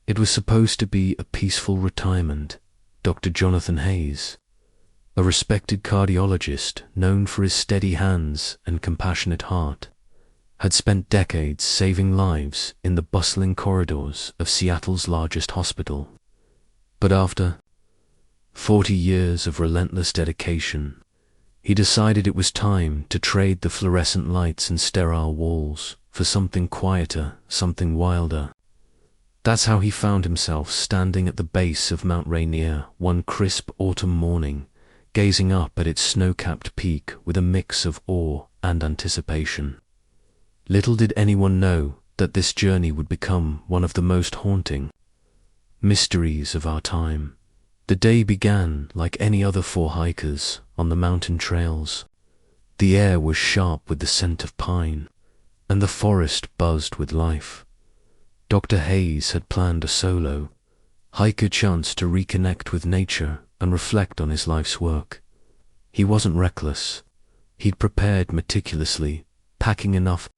It was supposed to be a peaceful retirement. Dr. Jonathan Hayes, a respected cardiologist known for his steady hands and compassionate heart, had spent decades saving lives in the bustling corridors of Seattle's largest hospital. But after 40 years of relentless dedication, he decided it was time to trade the fluorescent lights and sterile walls for something quieter, something wilder. That's how he found himself standing at the base of Mount Rainier one crisp autumn morning, gazing up at its snow-capped peak with a mix of awe and anticipation. Little did anyone know that this journey would become one of the most haunting mysteries of our time. The day began like any other for hikers on the mountain trails. The air was sharp with the scent of pine, and the forest buzzed with life. Dr. Hayes had planned a solo hiker chance to reconnect with nature and reflect on his life's work. He wasn't reckless. He'd prepared meticulously, packing enough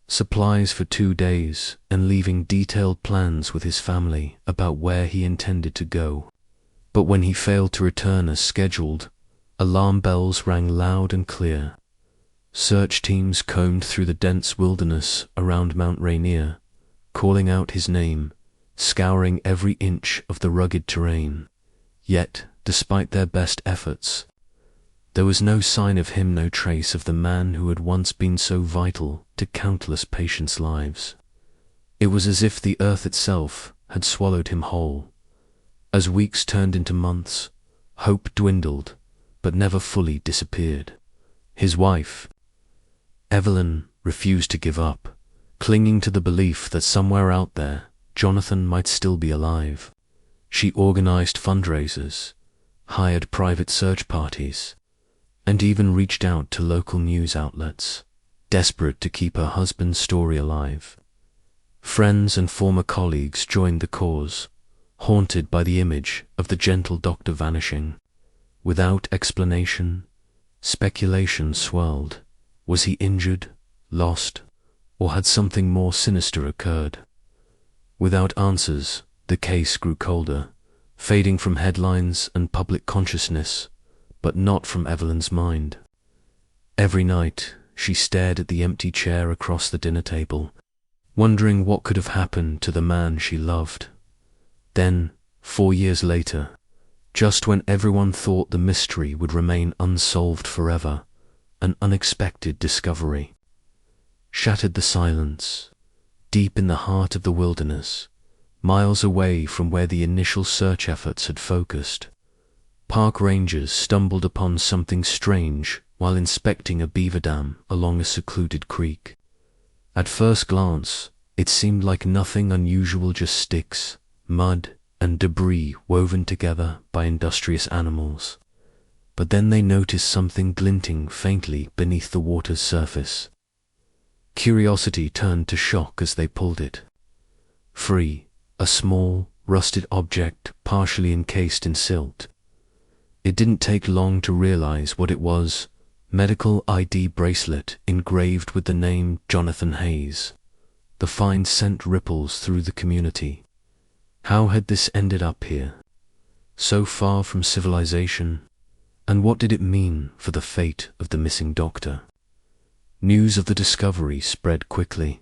supplies for 2 days and leaving detailed plans with his family about where he intended to go. But when he failed to return as scheduled, alarm bells rang loud and clear. Search teams combed through the dense wilderness around Mount Rainier, calling out his name, scouring every inch of the rugged terrain. Yet, despite their best efforts, there was no sign of him, no trace of the man who had once been so vital to countless patients' lives. It was as if the earth itself had swallowed him whole. As weeks turned into months, hope dwindled, but never fully disappeared. His wife, Evelyn, refused to give up, clinging to the belief that somewhere out there, Jonathan might still be alive. She organized fundraisers, hired private search parties, and even reached out to local news outlets, desperate to keep her husband's story alive. Friends and former colleagues joined the cause, haunted by the image of the gentle doctor vanishing. Without explanation, speculation swirled. Was he injured, lost, or had something more sinister occurred? Without answers, the case grew colder, fading from headlines and public consciousness, but not from Evelyn's mind. Every night, she stared at the empty chair across the dinner table, wondering what could have happened to the man she loved. Then, 4 years later, just when everyone thought the mystery would remain unsolved forever, an unexpected discovery shattered the silence. Deep in the heart of the wilderness, miles away from where the initial search efforts had focused, park rangers stumbled upon something strange while inspecting a beaver dam along a secluded creek. At first glance, it seemed like nothing unusual, just sticks, mud, and debris woven together by industrious animals. But then they noticed something glinting faintly beneath the water's surface. Curiosity turned to shock as they pulled it free, a small, rusted object partially encased in silt. It didn't take long to realize what it was: medical ID bracelet engraved with the name Jonathan Hayes. The find sent ripples through the community. How had this ended up here, so far from civilization? And what did it mean for the fate of the missing doctor? News of the discovery spread quickly,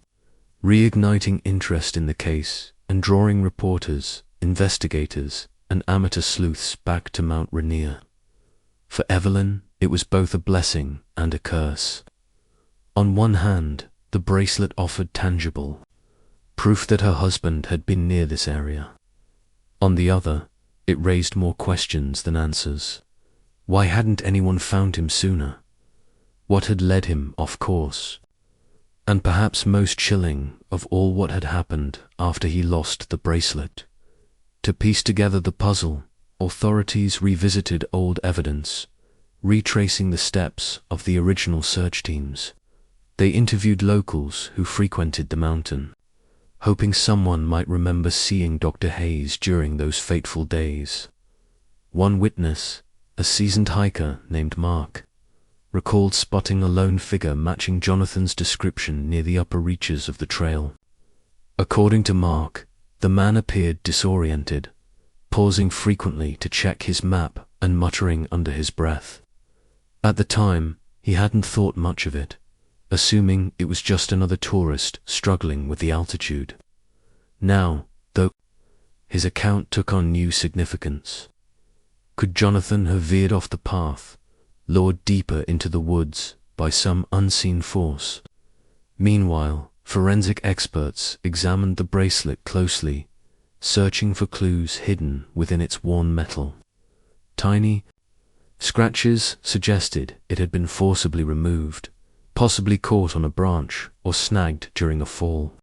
reigniting interest in the case and drawing reporters, investigators, and amateur sleuths back to Mount Rainier. For Evelyn, it was both a blessing and a curse. On one hand, the bracelet offered tangible proof that her husband had been near this area. On the other, it raised more questions than answers. Why hadn't anyone found him sooner? What had led him off course? And perhaps most chilling of all, what had happened after he lost the bracelet? To piece together the puzzle, authorities revisited old evidence, retracing the steps of the original search teams. They interviewed locals who frequented the mountain, hoping someone might remember seeing Dr. Hayes during those fateful days. One witness, a seasoned hiker named Mark, recalled spotting a lone figure matching Jonathan's description near the upper reaches of the trail. According to Mark, The man appeared disoriented, pausing frequently to check his map and muttering under his breath. At the time, he hadn't thought much of it, assuming it was just another tourist struggling with the altitude. Now, though, his account took on new significance. Could Jonathan have veered off the path, lured deeper into the woods by some unseen force? Meanwhile, forensic experts examined the bracelet closely, searching for clues hidden within its worn metal. Tiny scratches suggested it had been forcibly removed, possibly caught on a branch or snagged during a fall.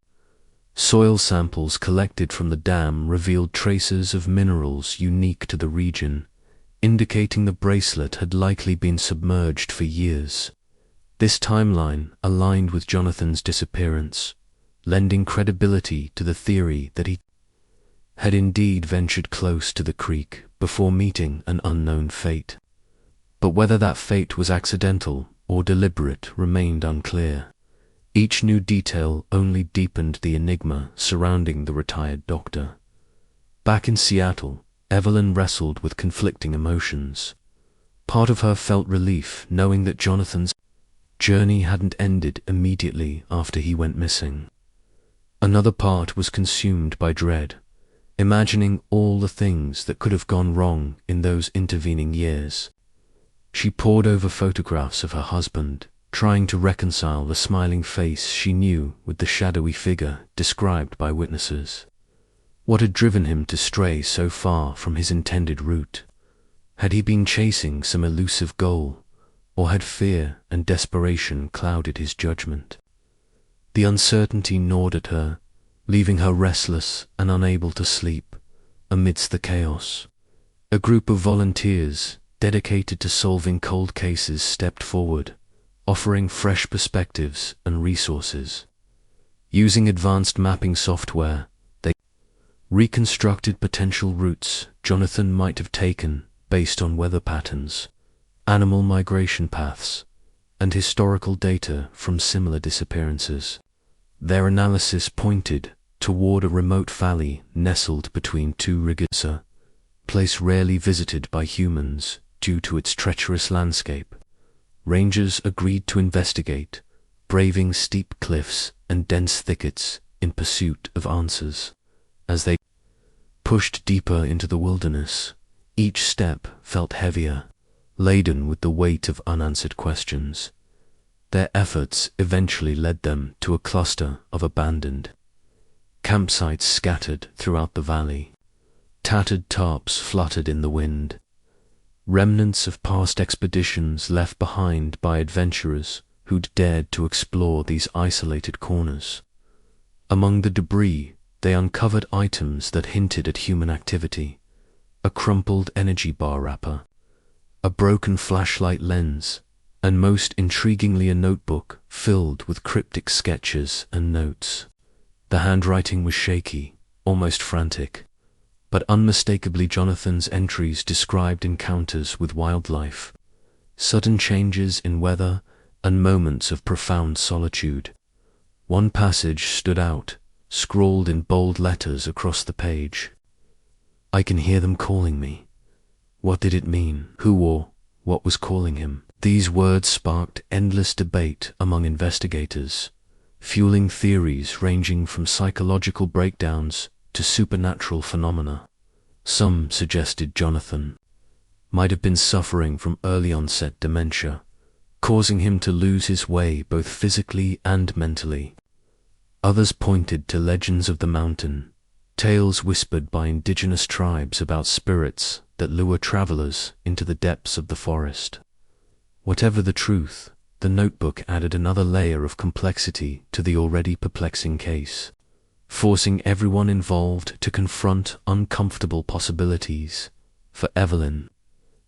Soil samples collected from the dam revealed traces of minerals unique to the region, indicating the bracelet had likely been submerged for years. This timeline aligned with Jonathan's disappearance, lending credibility to the theory that he had indeed ventured close to the creek before meeting an unknown fate. But whether that fate was accidental or deliberate remained unclear. Each new detail only deepened the enigma surrounding the retired doctor. Back in Seattle, Evelyn wrestled with conflicting emotions. Part of her felt relief knowing that Jonathan's journey hadn't ended immediately after he went missing. Another part was consumed by dread, imagining all the things that could have gone wrong in those intervening years. She pored over photographs of her husband, trying to reconcile the smiling face she knew with the shadowy figure described by witnesses. What had driven him to stray so far from his intended route? Had he been chasing some elusive goal, or had fear and desperation clouded his judgment? The uncertainty gnawed at her, leaving her restless and unable to sleep amidst the chaos. A group of volunteers dedicated to solving cold cases stepped forward, offering fresh perspectives and resources. Using advanced mapping software, they reconstructed potential routes Jonathan might have taken based on weather patterns, animal migration paths, and historical data from similar disappearances. Their analysis pointed toward a remote valley nestled between two ridges, a place rarely visited by humans due to its treacherous landscape. Rangers agreed to investigate, braving steep cliffs and dense thickets in pursuit of answers. As they pushed deeper into the wilderness, each step felt heavier, laden with the weight of unanswered questions. Their efforts eventually led them to a cluster of abandoned campsites scattered throughout the valley. Tattered tarps fluttered in the wind, remnants of past expeditions left behind by adventurers who'd dared to explore these isolated corners. Among the debris, they uncovered items that hinted at human activity: a crumpled energy bar wrapper, a broken flashlight lens, and most intriguingly a notebook filled with cryptic sketches and notes. The handwriting was shaky, almost frantic, but unmistakably Jonathan's entries described encounters with wildlife, sudden changes in weather, and moments of profound solitude. One passage stood out, scrawled in bold letters across the page. "I can hear them calling me." What did it mean? Who or what was calling him? These words sparked endless debate among investigators, fueling theories ranging from psychological breakdowns to supernatural phenomena. Some suggested Jonathan might have been suffering from early-onset dementia, causing him to lose his way both physically and mentally. Others pointed to legends of the mountain, tales whispered by indigenous tribes about spirits that lure travelers into the depths of the forest. Whatever the truth, the notebook added another layer of complexity to the already perplexing case, forcing everyone involved to confront uncomfortable possibilities. For Evelyn,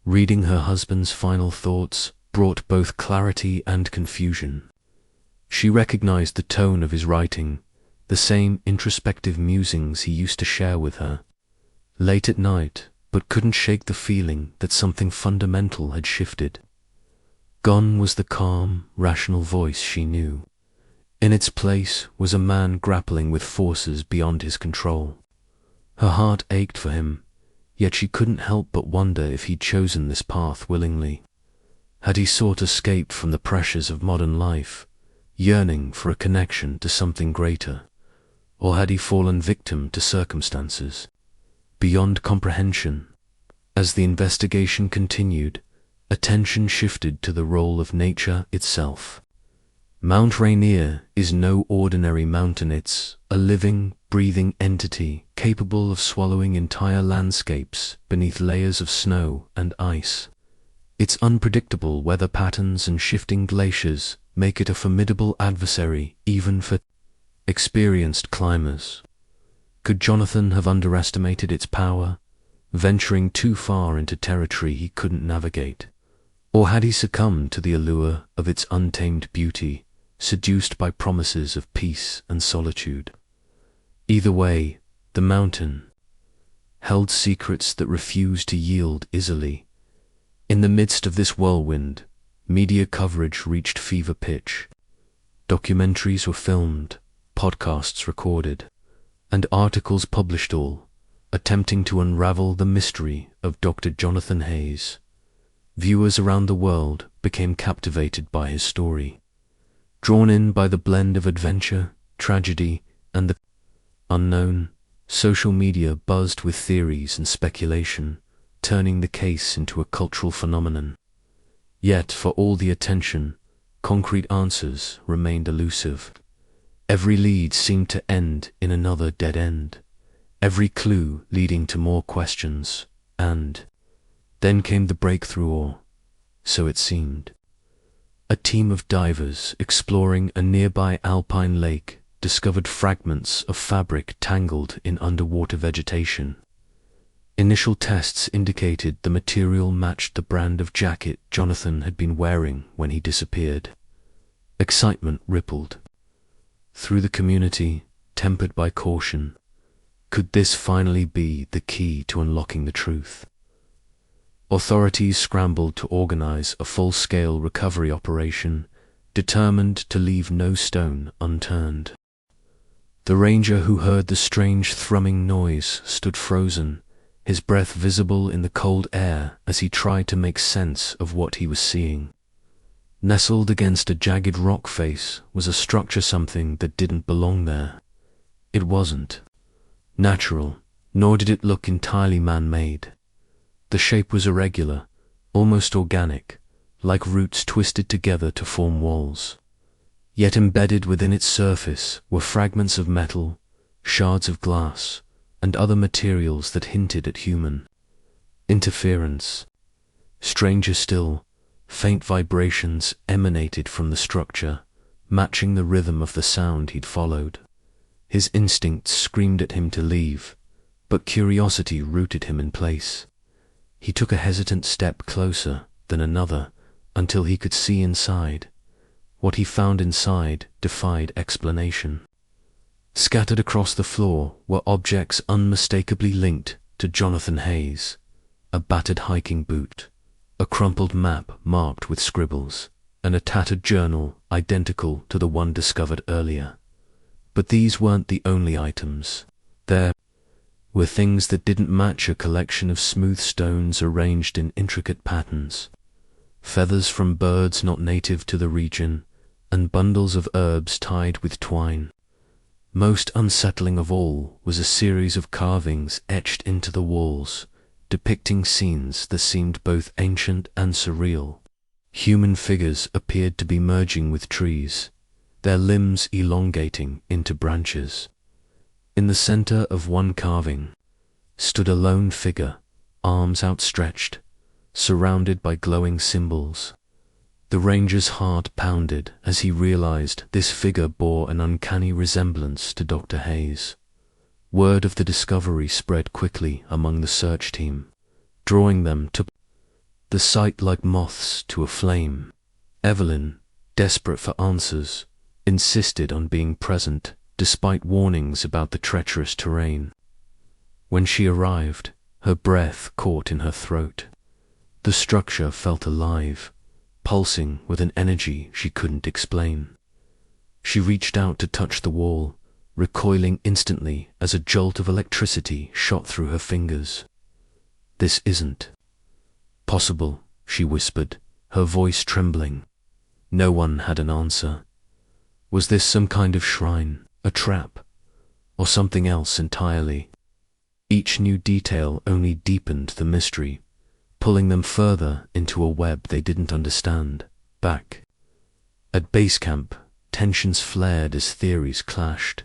reading her husband's final thoughts brought both clarity and confusion. She recognized the tone of his writing, the same introspective musings he used to share with her late at night, but couldn't shake the feeling that something fundamental had shifted. Gone was the calm, rational voice she knew. In its place was a man grappling with forces beyond his control. Her heart ached for him, yet she couldn't help but wonder if he'd chosen this path willingly. Had he sought escape from the pressures of modern life, yearning for a connection to something greater, or had he fallen victim to circumstances beyond comprehension? As the investigation continued, attention shifted to the role of nature itself. Mount Rainier is no ordinary mountain. It's a living, breathing entity capable of swallowing entire landscapes beneath layers of snow and ice. Its unpredictable weather patterns and shifting glaciers make it a formidable adversary even for experienced climbers. Could Jonathan have underestimated its power, venturing too far into territory he couldn't navigate? Or had he succumbed to the allure of its untamed beauty, seduced by promises of peace and solitude? Either way, the mountain held secrets that refused to yield easily. In the midst of this whirlwind, media coverage reached fever pitch. Documentaries were filmed, podcasts recorded, and articles published, all attempting to unravel the mystery of Dr. Jonathan Hayes. Viewers around the world became captivated by his story, drawn in by the blend of adventure, tragedy, and the unknown. Social media buzzed with theories and speculation, turning the case into a cultural phenomenon. Yet, for all the attention, concrete answers remained elusive. Every lead seemed to end in another dead end, every clue leading to more questions, and then came the breakthrough, or so it seemed. A team of divers exploring a nearby alpine lake discovered fragments of fabric tangled in underwater vegetation. Initial tests indicated the material matched the brand of jacket Jonathan had been wearing when he disappeared. Excitement rippled through the community, tempered by caution. Could this finally be the key to unlocking the truth? Authorities scrambled to organize a full-scale recovery operation, determined to leave no stone unturned. The ranger who heard the strange thrumming noise stood frozen, his breath visible in the cold air as he tried to make sense of what he was seeing. Nestled against a jagged rock face was a structure, something that didn't belong there. It wasn't natural, nor did it look entirely man-made. The shape was irregular, almost organic, like roots twisted together to form walls. Yet embedded within its surface were fragments of metal, shards of glass, and other materials that hinted at human interference. Stranger still, faint vibrations emanated from the structure, matching the rhythm of the sound he'd followed. His instincts screamed at him to leave, but curiosity rooted him in place. He took a hesitant step closer, then another, until he could see inside. What he found inside defied explanation. Scattered across the floor were objects unmistakably linked to Jonathan Hayes: a battered hiking boot, a crumpled map marked with scribbles, and a tattered journal identical to the one discovered earlier. But these weren't the only items. There were things that didn't match: a collection of smooth stones arranged in intricate patterns, feathers from birds not native to the region, and bundles of herbs tied with twine. Most unsettling of all was a series of carvings etched into the walls, depicting scenes that seemed both ancient and surreal. Human figures appeared to be merging with trees, their limbs elongating into branches. In the center of one carving stood a lone figure, arms outstretched, surrounded by glowing symbols. The ranger's heart pounded as he realized this figure bore an uncanny resemblance to Dr. Hayes. Word of the discovery spread quickly among the search team, drawing them to the site like moths to a flame. Evelyn, desperate for answers, insisted on being present despite warnings about the treacherous terrain. When she arrived, her breath caught in her throat. The structure felt alive, pulsing with an energy she couldn't explain. She reached out to touch the wall, recoiling instantly as a jolt of electricity shot through her fingers. "This isn't possible," she whispered, her voice trembling. No one had an answer. Was this some kind of shrine, a trap, or something else entirely? Each new detail only deepened the mystery, pulling them further into a web they didn't understand. Back at base camp, tensions flared as theories clashed.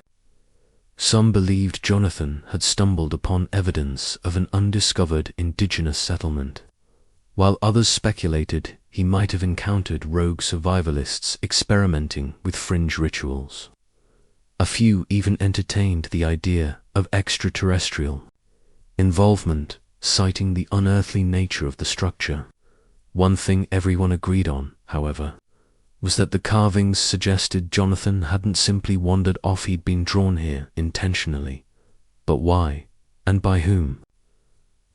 Some believed Jonathan had stumbled upon evidence of an undiscovered indigenous settlement, while others speculated he might have encountered rogue survivalists experimenting with fringe rituals. A few even entertained the idea of extraterrestrial involvement, citing the unearthly nature of the structure. One thing everyone agreed on, however, was that the carvings suggested Jonathan hadn't simply wandered off. He'd been drawn here intentionally. But why, and by whom?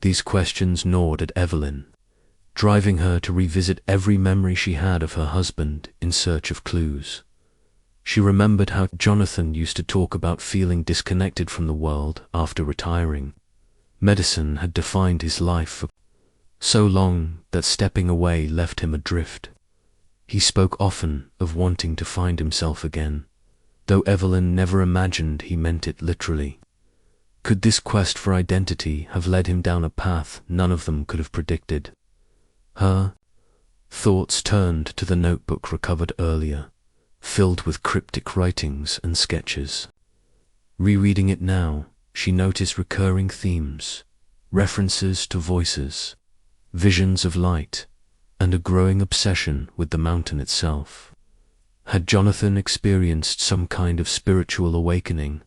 These questions gnawed at Evelyn, driving her to revisit every memory she had of her husband in search of clues. She remembered how Jonathan used to talk about feeling disconnected from the world after retiring. Medicine had defined his life for so long that stepping away left him adrift. He spoke often of wanting to find himself again, though Evelyn never imagined he meant it literally. Could this quest for identity have led him down a path none of them could have predicted? Her thoughts turned to the notebook recovered earlier, filled with cryptic writings and sketches. Rereading it now, she noticed recurring themes, references to voices, visions of light, and a growing obsession with the mountain itself. Had Jonathan experienced some kind of spiritual awakening,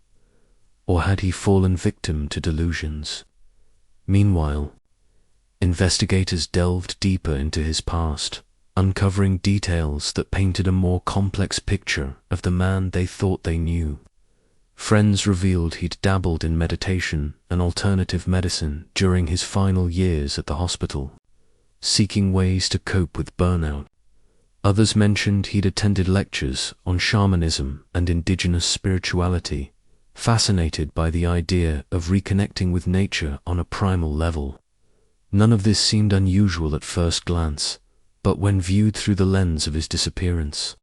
or had he fallen victim to delusions? Meanwhile, investigators delved deeper into his past, uncovering details that painted a more complex picture of the man they thought they knew. Friends revealed he'd dabbled in meditation and alternative medicine during his final years at the hospital, seeking ways to cope with burnout. Others mentioned he'd attended lectures on shamanism and indigenous spirituality, fascinated by the idea of reconnecting with nature on a primal level. None of this seemed unusual at first glance, but when viewed through the lens of his disappearance,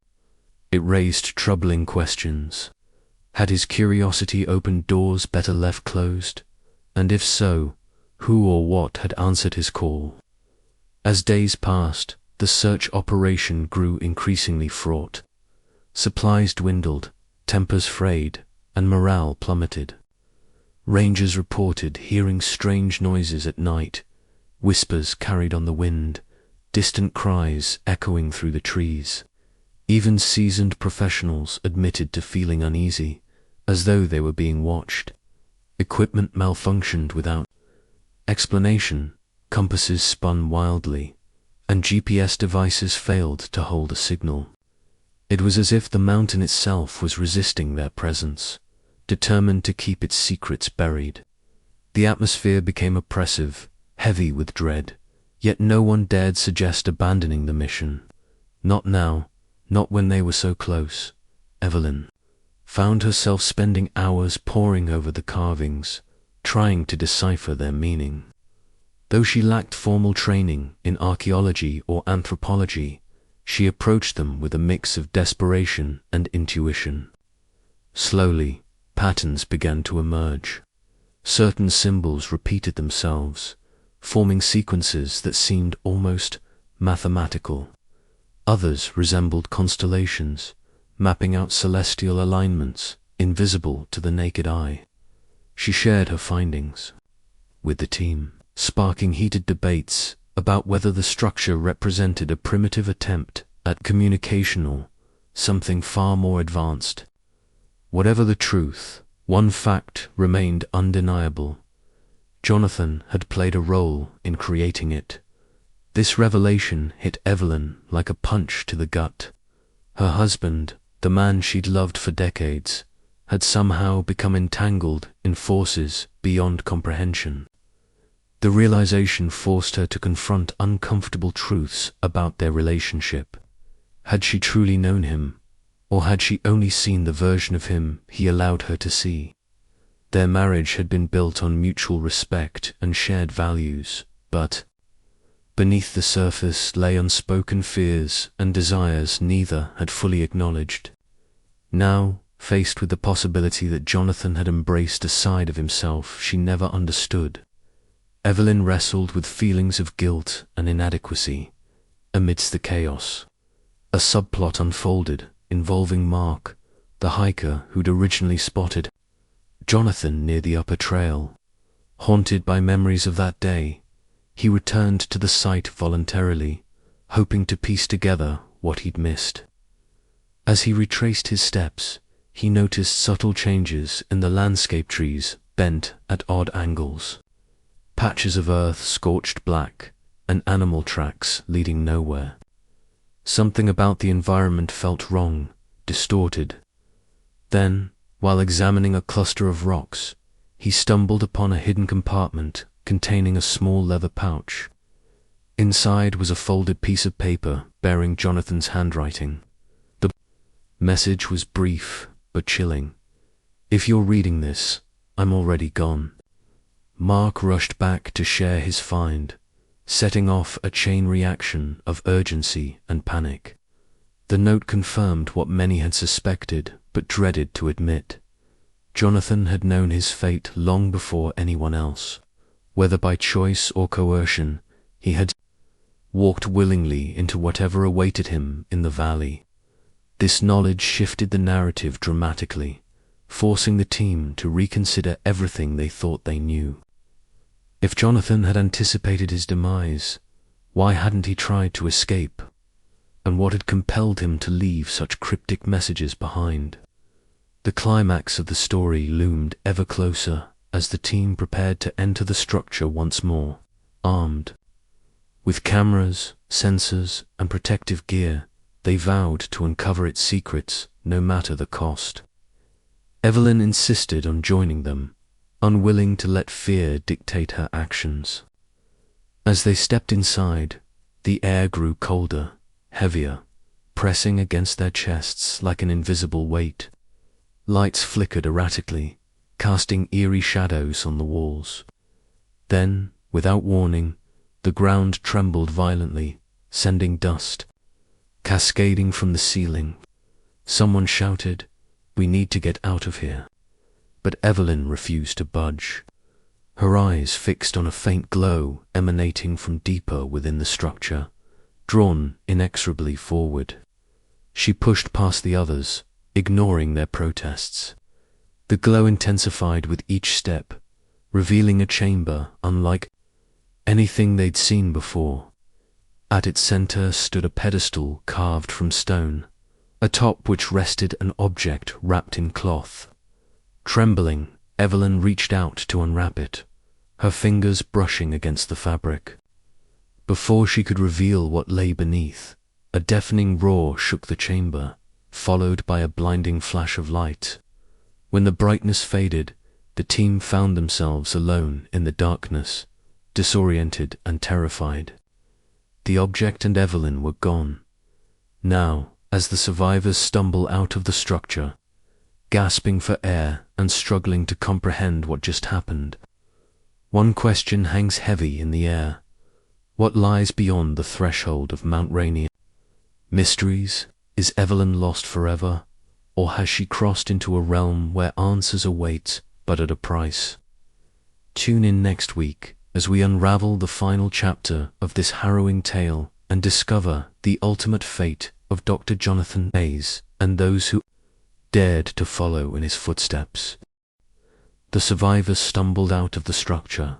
it raised troubling questions. Had his curiosity opened doors better left closed? And if so, who or what had answered his call? As days passed, the search operation grew increasingly fraught. Supplies dwindled, tempers frayed, and morale plummeted. Rangers reported hearing strange noises at night, whispers carried on the wind, distant cries echoing through the trees. Even seasoned professionals admitted to feeling uneasy, as though they were being watched. Equipment malfunctioned without explanation, compasses spun wildly, and GPS devices failed to hold a signal. It was as if the mountain itself was resisting their presence, determined to keep its secrets buried. The atmosphere became oppressive, heavy with dread, yet no one dared suggest abandoning the mission. Not now, not when they were so close. Evelyn found herself spending hours poring over the carvings, trying to decipher their meaning. Though she lacked formal training in archaeology or anthropology, she approached them with a mix of desperation and intuition. Slowly, patterns began to emerge. Certain symbols repeated themselves, forming sequences that seemed almost mathematical. Others resembled constellations, mapping out celestial alignments invisible to the naked eye. She shared her findings with the team, sparking heated debates about whether the structure represented a primitive attempt at communication or something far more advanced. Whatever the truth, one fact remained undeniable. Jonathan had played a role in creating it. This revelation hit Evelyn like a punch to the gut. Her husband, the man she'd loved for decades, had somehow become entangled in forces beyond comprehension. The realization forced her to confront uncomfortable truths about their relationship. Had she truly known him, Or had she only seen the version of him he allowed her to see? Their marriage had been built on mutual respect and shared values, but beneath the surface lay unspoken fears and desires neither had fully acknowledged. Now, faced with the possibility that Jonathan had embraced a side of himself she never understood, Evelyn wrestled with feelings of guilt and inadequacy. Amidst the chaos, a subplot unfolded involving Mark, the hiker who'd originally spotted Jonathan near the upper trail. Haunted by memories of that day, he returned to the site voluntarily, hoping to piece together what he'd missed. As he retraced his steps, he noticed subtle changes in the landscape, trees bent at odd angles, patches of earth scorched black, and animal tracks leading nowhere. Something about the environment felt wrong, distorted. Then, while examining a cluster of rocks, he stumbled upon a hidden compartment containing a small leather pouch. Inside was a folded piece of paper bearing Jonathan's handwriting. The message was brief but chilling. "If you're reading this, I'm already gone." Mark rushed back to share his find, setting off a chain reaction of urgency and panic. The note confirmed what many had suspected but dreaded to admit. Jonathan had known his fate long before anyone else. Whether by choice or coercion, he had walked willingly into whatever awaited him in the valley. This knowledge shifted the narrative dramatically, forcing the team to reconsider everything they thought they knew. If Jonathan had anticipated his demise, why hadn't he tried to escape? And what had compelled him to leave such cryptic messages behind? The climax of the story loomed ever closer as the team prepared to enter the structure once more, armed. With cameras, sensors, and protective gear, they vowed to uncover its secrets, no matter the cost. Evelyn insisted on joining them, unwilling to let fear dictate her actions. As they stepped inside, the air grew colder, heavier, pressing against their chests like an invisible weight. Lights flickered erratically, casting eerie shadows on the walls. Then, without warning, the ground trembled violently, sending dust cascading from the ceiling. Someone shouted, "We need to get out of here." But Evelyn refused to budge, her eyes fixed on a faint glow emanating from deeper within the structure, drawn inexorably forward. She pushed past the others, ignoring their protests. The glow intensified with each step, revealing a chamber unlike anything they'd seen before. At its center stood a pedestal carved from stone, atop which rested an object wrapped in cloth. Trembling, Evelyn reached out to unwrap it, her fingers brushing against the fabric. Before she could reveal what lay beneath, a deafening roar shook the chamber, followed by a blinding flash of light. When the brightness faded, the team found themselves alone in the darkness, disoriented and terrified. The object and Evelyn were gone. Now, as the survivors stumble out of the structure, gasping for air and struggling to comprehend what just happened, one question hangs heavy in the air. What lies beyond the threshold of Mount Rainier? Mysteries? Is Evelyn lost forever? Or has she crossed into a realm where answers await, but at a price? Tune in next week as we unravel the final chapter of this harrowing tale and discover the ultimate fate of Dr. Jonathan Hayes and those who dared to follow in his footsteps. The survivors stumbled out of the structure,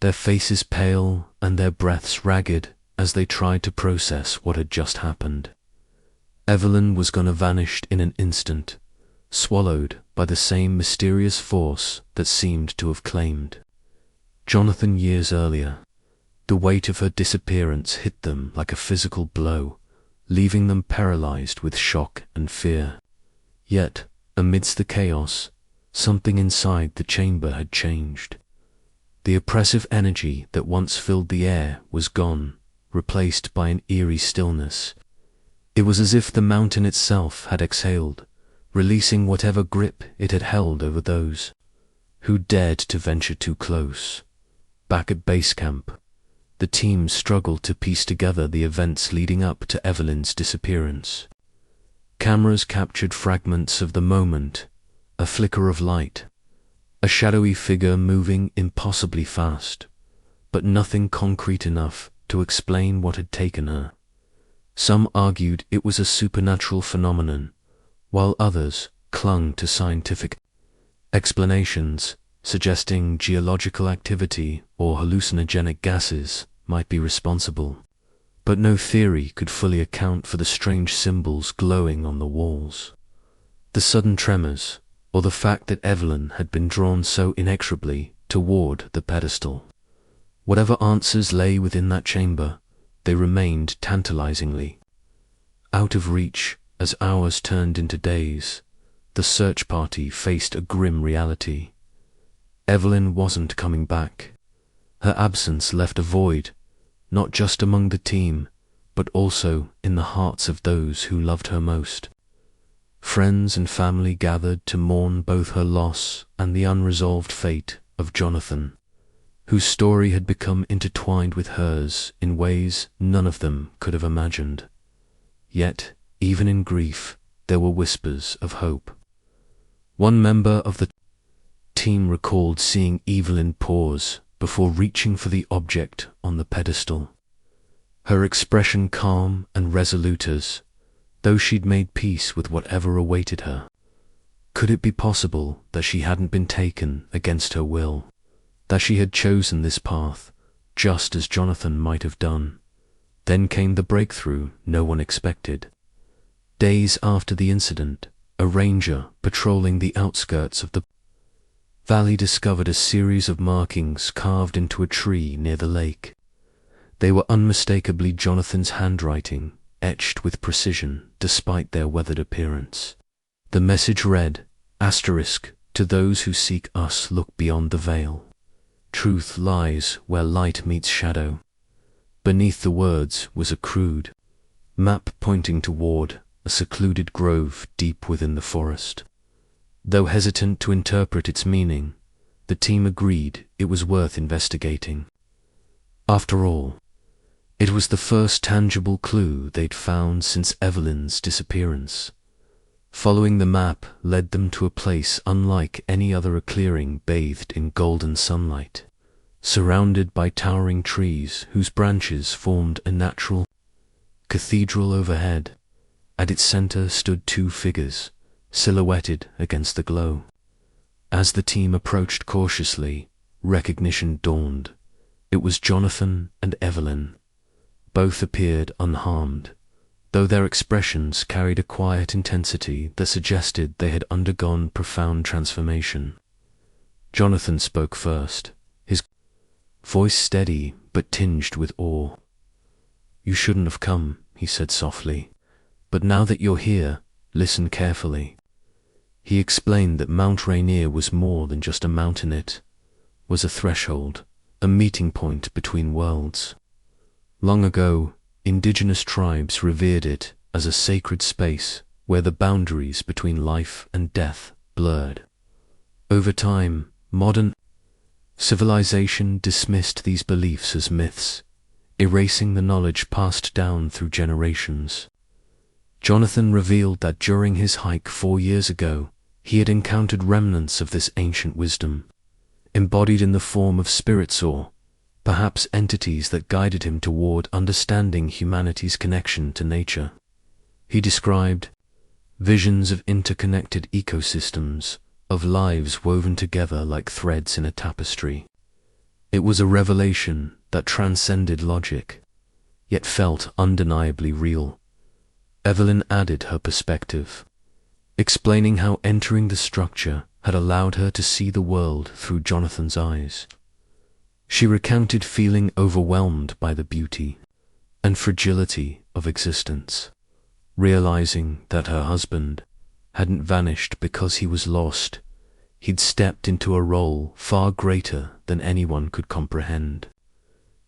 their faces pale and their breaths ragged as they tried to process what had just happened. Evelyn was gonna vanish in an instant, swallowed by the same mysterious force that seemed to have claimed Jonathan years earlier. The weight of her disappearance hit them like a physical blow, leaving them paralyzed with shock and fear. Yet, amidst the chaos, something inside the chamber had changed. The oppressive energy that once filled the air was gone, replaced by an eerie stillness. It was as if the mountain itself had exhaled, releasing whatever grip it had held over those who dared to venture too close. Back at base camp, the team struggled to piece together the events leading up to Evelyn's disappearance. Cameras captured fragments of the moment, a flicker of light, a shadowy figure moving impossibly fast, but nothing concrete enough to explain what had taken her. Some argued it was a supernatural phenomenon, while others clung to scientific explanations, suggesting geological activity or hallucinogenic gases might be responsible. But no theory could fully account for the strange symbols glowing on the walls. The sudden tremors, or the fact that Evelyn had been drawn so inexorably toward the pedestal. Whatever answers lay within that chamber, they remained tantalizingly out of reach. As hours turned into days, the search party faced a grim reality. Evelyn wasn't coming back. Her absence left a void, not just among the team, but also in the hearts of those who loved her most. Friends and family gathered to mourn both her loss and the unresolved fate of Jonathan, whose story had become intertwined with hers in ways none of them could have imagined. Yet, even in grief, there were whispers of hope. One member of the team recalled seeing Evelyn pause before reaching for the object on the pedestal, her expression calm and resolute as though she'd made peace with whatever awaited her. Could it be possible that she hadn't been taken against her will, that she had chosen this path, just as Jonathan might have done? Then came the breakthrough no one expected. Days after the incident, a ranger patrolling the outskirts of the valley discovered a series of markings carved into a tree near the lake. They were unmistakably Jonathan's handwriting, etched with precision despite their weathered appearance. The message read, "Asterisk, to those who seek us, look beyond the veil. Truth lies where light meets shadow." Beneath the words was a crude map pointing toward a secluded grove deep within the forest. Though hesitant to interpret its meaning, the team agreed it was worth investigating. After all, it was the first tangible clue they'd found since Evelyn's disappearance. Following the map led them to a place unlike any other, a clearing bathed in golden sunlight, surrounded by towering trees whose branches formed a natural cathedral overhead. At its center stood two figures, silhouetted against the glow. As the team approached cautiously, recognition dawned. It was Jonathan and Evelyn. Both appeared unharmed, though their expressions carried a quiet intensity that suggested they had undergone profound transformation. Jonathan spoke first, his voice steady but tinged with awe. "You shouldn't have come," he said softly. "But now that you're here, listen carefully." He explained that Mount Rainier was more than just a mountain. It was a threshold, a meeting point between worlds. Long ago, indigenous tribes revered it as a sacred space where the boundaries between life and death blurred. Over time, modern civilization dismissed these beliefs as myths, erasing the knowledge passed down through generations. Jonathan revealed that during his hike 4 years ago, he had encountered remnants of this ancient wisdom, embodied in the form of spirits or perhaps entities that guided him toward understanding humanity's connection to nature. He described visions of interconnected ecosystems, of lives woven together like threads in a tapestry. It was a revelation that transcended logic, yet felt undeniably real. Evelyn added her perspective, explaining how entering the structure had allowed her to see the world through Jonathan's eyes. She recounted feeling overwhelmed by the beauty and fragility of existence, realizing that her husband hadn't vanished because he was lost. He'd stepped into a role far greater than anyone could comprehend.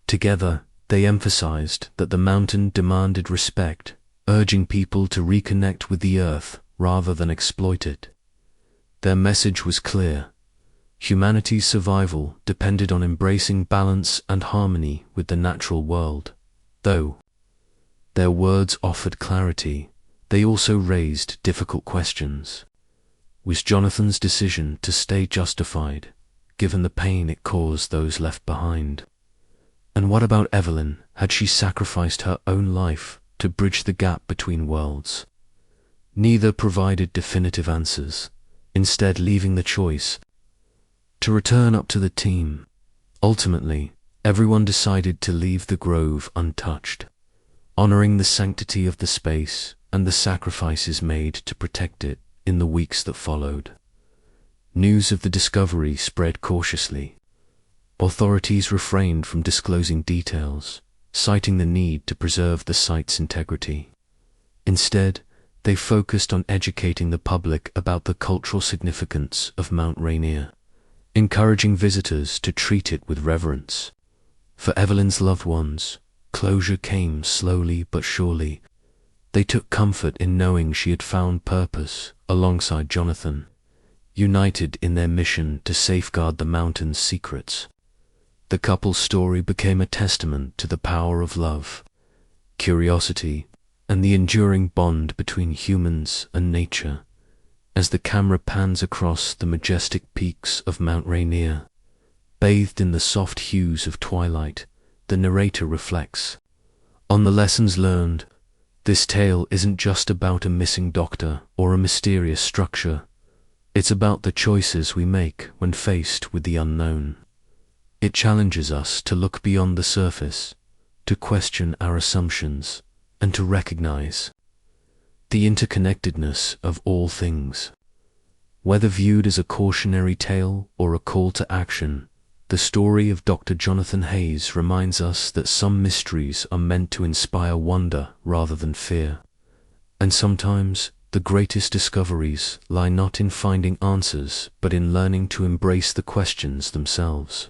Together, they emphasized that the mountain demanded respect urging people to reconnect with the earth rather than exploit it. Their message was clear. Humanity's survival depended on embracing balance and harmony with the natural world. Though their words offered clarity, they also raised difficult questions. Was Jonathan's decision to stay justified, given the pain it caused those left behind? And what about Evelyn? Had she sacrificed her own life to bridge the gap between worlds? Neither provided definitive answers, instead leaving the choice to return up to the team. Ultimately, everyone decided to leave the grove untouched, honoring the sanctity of the space and the sacrifices made to protect it in the weeks that followed. News of the discovery spread cautiously. Authorities refrained from disclosing details, citing the need to preserve the site's integrity. Instead, they focused on educating the public about the cultural significance of Mount Rainier, encouraging visitors to treat it with reverence. For Evelyn's loved ones, closure came slowly but surely. They took comfort in knowing she had found purpose alongside Jonathan, united in their mission to safeguard the mountain's secrets. The couple's story became a testament to the power of love, curiosity, and the enduring bond between humans and nature. As the camera pans across the majestic peaks of Mount Rainier, bathed in the soft hues of twilight, the narrator reflects on the lessons learned. This tale isn't just about a missing doctor or a mysterious structure. It's about the choices we make when faced with the unknown. It challenges us to look beyond the surface, to question our assumptions, and to recognize the interconnectedness of all things. Whether viewed as a cautionary tale or a call to action, the story of Dr. Jonathan Hayes reminds us that some mysteries are meant to inspire wonder rather than fear. And sometimes the greatest discoveries lie not in finding answers, but in learning to embrace the questions themselves.